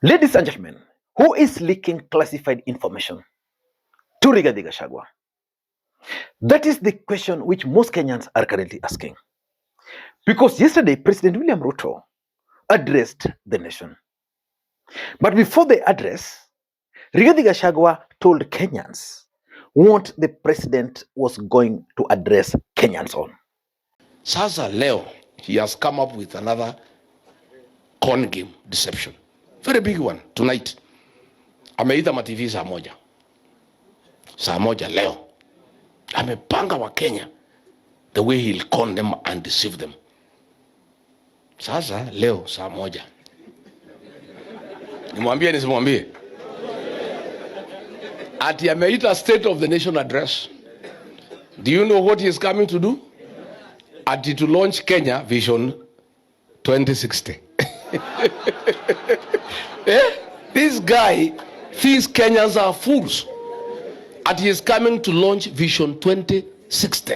Ladies and gentlemen, who is leaking classified information to Rigathi Gachagua? That is the question which most Kenyans are currently asking. Because yesterday, President William Ruto addressed the nation. But before the address, Rigathi Gachagua told Kenyans what the president was going to address Kenyans on. Sasa leo, he has come up with another con game deception. Very big one tonight. Ameita mativi saa moja. Saa moja leo. Amepanga wa Kenya the way he'll con them and deceive them. Sasa leo saa moja. Nimwambie nisimwambie? Ati ameita State of the Nation address. Do you know what he is coming to do? Ati to launch Kenya Vision 2060. This guy thinks Kenyans are fools. Ati he is coming to launch Vision 2060.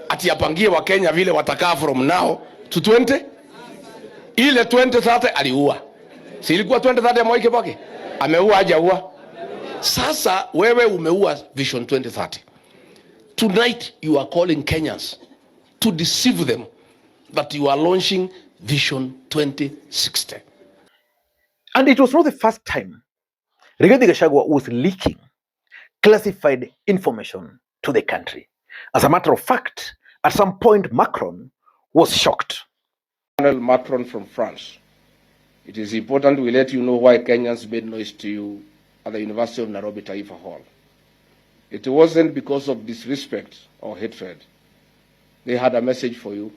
Ati apangie wa Kenya vile watakaa from now to 20. Ile 2030 aliua. Si ilikuwa 2030 ya Mwai Kibaki? Ameua hajaua? Sasa wewe umeua Vision 2030. Tonight you are calling Kenyans to deceive them that you are launching Vision 2060. And it was not the first time Rigathi Gachagua was leaking classified information to the country. As a matter of fact, at some point Macron was shocked. Colonel Macron from France, it is important we let you know why Kenyans made noise to you at the University of Nairobi Taifa Hall. It wasn't because of disrespect or hatred. They had a message for you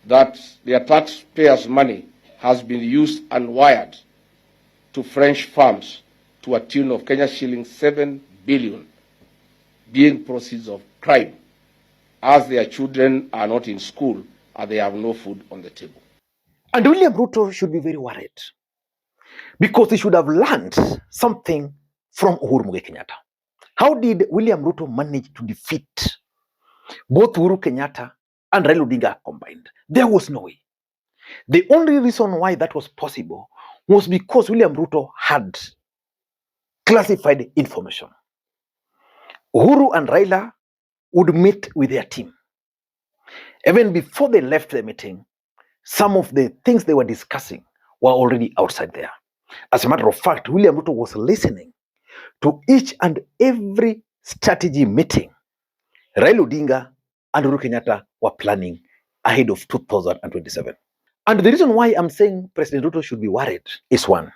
that their taxpayers' money has been used and wired to French firms to a tune of Kenya shillings 7 billion, being proceeds of crime, as their children are not in school and they have no food on the table. And William Ruto should be very worried because he should have learned something from Uhuru Kenyatta. How did William Ruto manage to defeat both Uhuru Kenyatta and Raila Odinga combined? There was no way. The only reason why that was possible was because William Ruto had classified information. Uhuru and Raila would meet with their team. Even before they left the meeting, some of the things they were discussing were already outside there. As a matter of fact, William Ruto was listening to each and every strategy meeting Raila Odinga and Uhuru Kenyatta were planning ahead of 2027. And the reason why I'm saying President Ruto should be worried is one,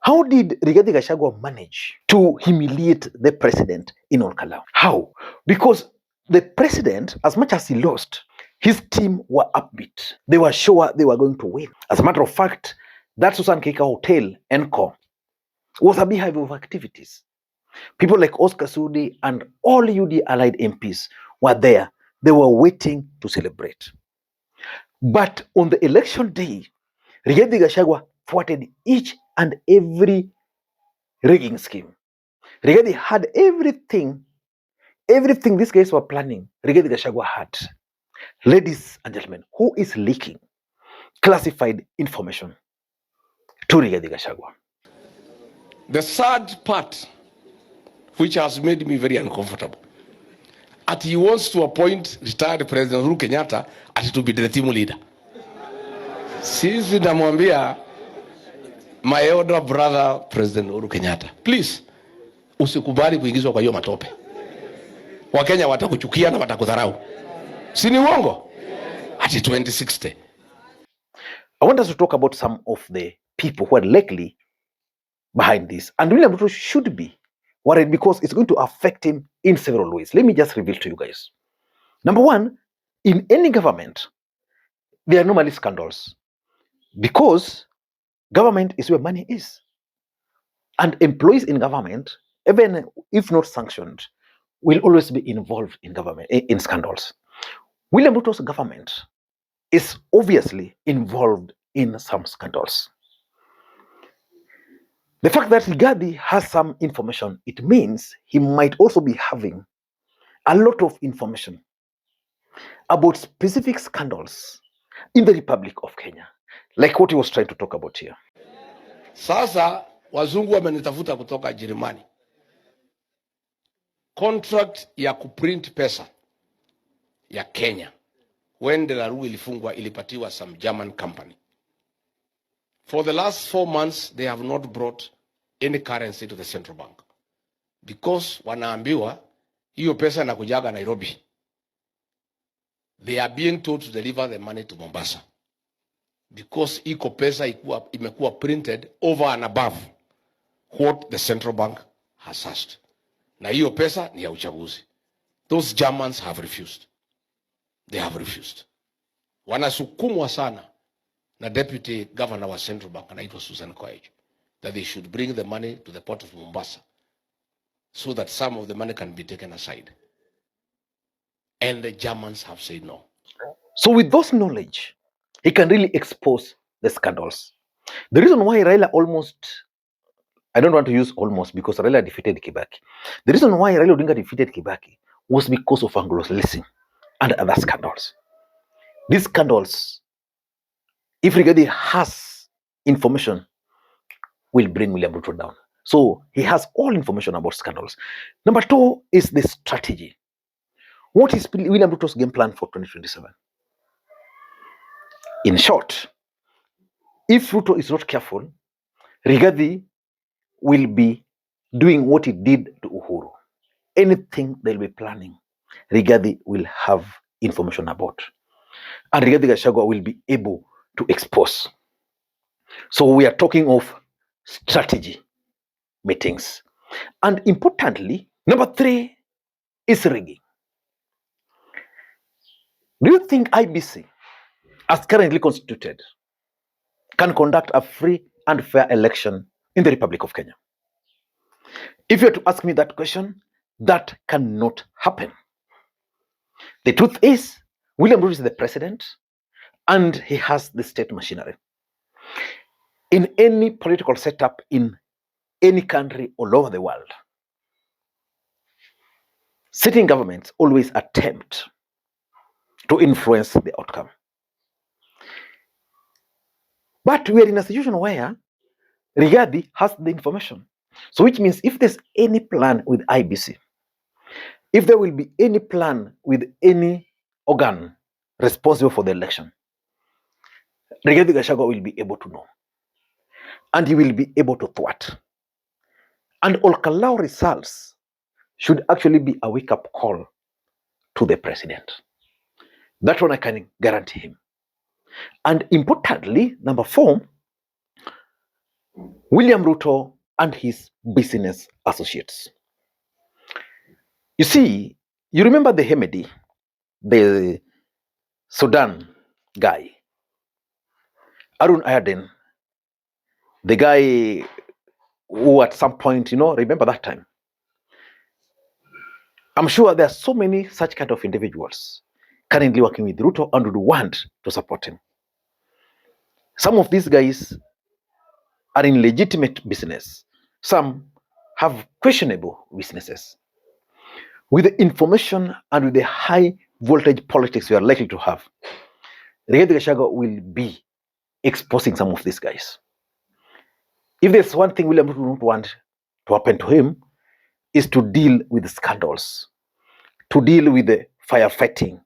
how did Rigathi Gachagua manage to humiliate the president in Olkalau? How? Because the president, as much as he lost, his team were upbeat. They were sure they were going to win. As a matter of fact, that Susan Keka Hotel, Encore, was a beehive of activities. People like Oscar Sudi and all UD allied MPs were there. They were waiting to celebrate. But on the election day, Rigathi Gachagua thwarted each and every rigging scheme. Rigathi had everything these guys were planning, Rigathi Gachagua had. Ladies and gentlemen, who is leaking classified information to Rigathi Gachagua? The sad part, which has made me very uncomfortable, that he wants to appoint retired President Uhuru Kenyatta as to be the team leader. Sisi namwambia my elder brother President Uhuru Kenyatta, please usikubali kuingizwa kwa hiyo matope. Wakenya watakuchukia na watakudharau. Si ni uongo? Ati 2060. I want us to talk about some of the people who are likely behind this. And William Ruto should be worried because it's going to affect him in several ways. Let me just reveal to you guys. Number one, in any government, there are normally scandals because government is where money is. And employees in government, even if not sanctioned, will always be involved in government, in scandals. William Ruto's government is obviously involved in some scandals. The fact that Rigathi has some information, it means he might also be having a lot of information about specific scandals in the Republic of Kenya, like what he was trying to talk about here. Sasa wazungu wamenitafuta kutoka Jerumani. Contract ya kuprint pesa ya Kenya when the Laru ilifungwa ilipatiwa some German company. For the last 4 months they have not brought any currency to the central bank because wanaambiwa hiyo pesa inakujaga Nairobi. They are being told to deliver the money to Mombasa because iko pesa imekuwa printed over and above what the central bank has asked. Na hiyo pesa ni ya uchaguzi. Those Germans have refused. They have refused. Wanasukumwa sana na deputy governor wa central bank anaitwa Susan Koech that they should bring the money to the port of Mombasa so that some of the money can be taken aside. And the Germans have said no. So with those knowledge, he can really expose the scandals. The reason why Raila I don't want to use almost because Raila defeated Kibaki. The reason why Raila Odinga defeated Kibaki was because of Anglo-Leasing and other scandals. These scandals, if Rigathi has information, will bring William Ruto down. So he has all information about scandals. Number 2 is the strategy. What is William Ruto's game plan for 2027? In short, if Ruto is not careful, Rigathi will be doing what he did to Uhuru. Anything they'll be planning, Rigathi will have information about. And Rigathi Gachagua will be able to expose. So we are talking of strategy meetings. And importantly, number 3 is rigging. Do you think IBC, as currently constituted, can conduct a free and fair election in the Republic of Kenya? If you were to ask me that question, that cannot happen. The truth is, William Ruto is the president and he has the state machinery. In any political setup in any country all over the world, sitting governments always attempt to influence the outcome. But we are in a situation where Rigathi has the information. So which means if there's any plan with IBC, if there will be any plan with any organ responsible for the election, Rigathi Gachagua will be able to know. And he will be able to thwart. And Olkalau results should actually be a wake-up call to the president. That one I can guarantee him. And importantly, number 4, William Ruto and his business associates. You see, you remember the Hemedi, the Sudan guy, Arun Ayadin, the guy who at some point, remember that time? I'm sure there are so many such kind of individuals currently working with Ruto and would want to support him. Some of these guys are in legitimate business. Some have questionable businesses. With the information and with the high voltage politics we are likely to have, Rigathi Gachagua will be exposing some of these guys. If there's one thing William Ruto would not want to happen to him, is to deal with the scandals, to deal with the firefighting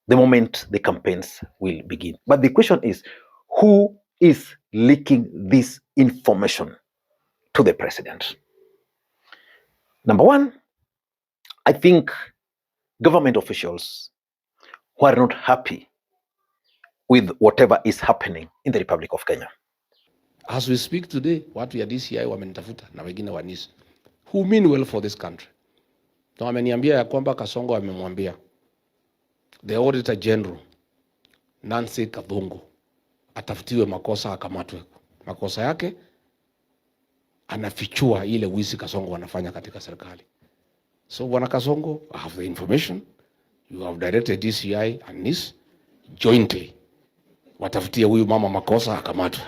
the moment the campaigns will begin. But the question is, who is leaking this information to the president? Number 1, I think government officials who are not happy with whatever is happening in the Republic of Kenya. As we speak today, watu ya DCI wamenitafuta na wengine wanisi who mean well for this country. Na wameniambia ya kwamba Kasongo amemwambia the Auditor General Nancy Kadhungu atafutiwe makosa, akamatwe. Makosa yake anafichua ile wizi Kasongo wanafanya katika serikali. So Bwana Kasongo, I have the information. You have directed DCI and NIS jointly watafutie huyu mama makosa, akamatwe.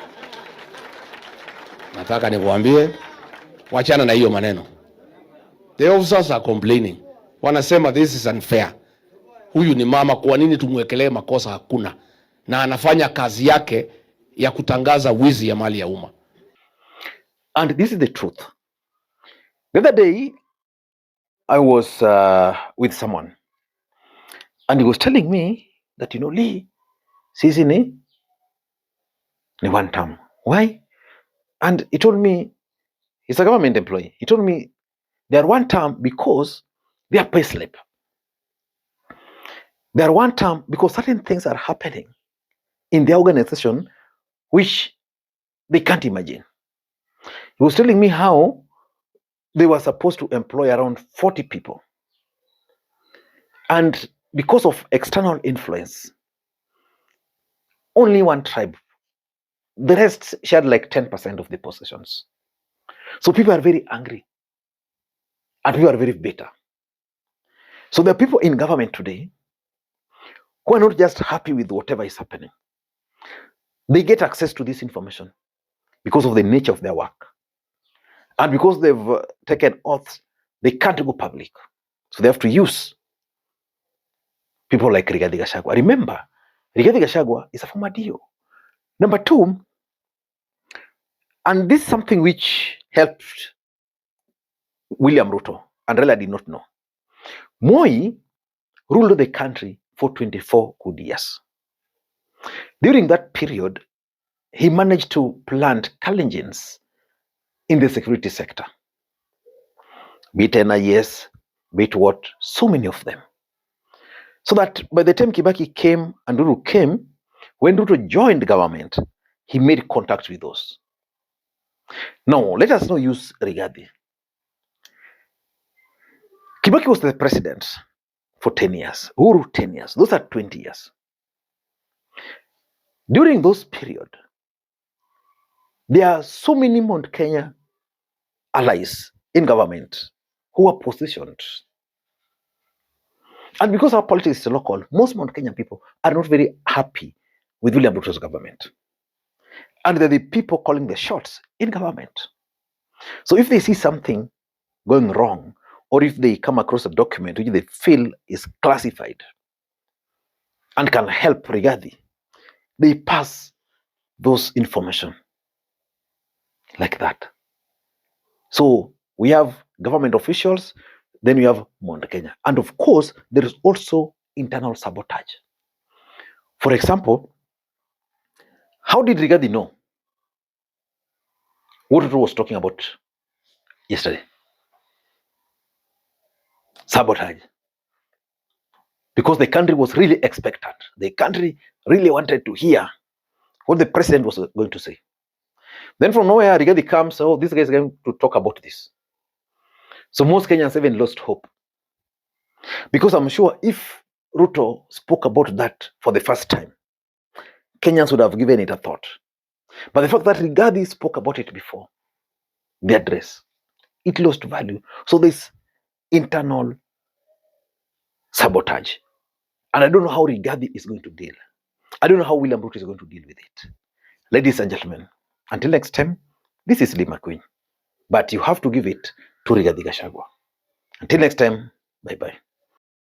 Nataka nikuambie, wachana na hiyo maneno. The officers are complaining. Wanasema this is unfair. Huyu ni mama, kwa nini tumwekelee makosa? Hakuna. Na anafanya kazi yake ya kutangaza wizi ya mali ya umma. And this is the truth. The other day, I was with someone, and he was telling me that, Lee, sisi ni one term. Why? And he told me, he's a government employee. He told me they are one term because they are pay slip. They are one term because certain things are happening in the organization which they can't imagine. He was telling me how they were supposed to employ around 40 people. And because of external influence, only one tribe, the rest shared like 10% of the positions. So people are very angry and people are very bitter. So there are people in government today who are not just happy with whatever is happening. They get access to this information because of the nature of their work. And because they've taken oaths, they can't go public. So they have to use people like Rigathi Gachagua. Remember, Rigathi Gachagua is a former DO. Number two, and this is something which helped William Ruto, and Raila did not know. Moi ruled the country for 24 good years. During that period, he managed to plant challenges in the security sector. Be it NIS, be it what, so many of them. So that by the time Kibaki came and Ruto came, when Ruto joined government, he made contact with those. Now, let us not use Rigathi. Kibaki was the president for 10 years. Uhuru, 10 years. Those are 20 years. During those period, there are so many Mount Kenya allies in government who are positioned. And because our politics is local, most Mount Kenyan people are not very happy with William Ruto's government. And they're the people calling the shots in government. So if they see something going wrong, or if they come across a document which they feel is classified and can help Rigathi, they pass those information like that. So we have government officials, then we have Mount Kenya. And of course, there is also internal sabotage. For example, how did Rigathi know what Ruto was talking about yesterday? Sabotage. Because the country was really expectant. The country really wanted to hear what the president was going to say. Then from nowhere, Rigathi comes, oh, this guy is going to talk about this. So most Kenyans even lost hope. Because I'm sure if Ruto spoke about that for the first time, Kenyans would have given it a thought. But the fact that Rigathi spoke about it before, the address, it lost value. So this internal sabotage. And I don't know how Rigathi is going to deal. I don't know how William Ruto is going to deal with it. Ladies and gentlemen, until next time, this is Lee Makwiny. But you have to give it to Rigathi Gachagua. Until next time, bye-bye.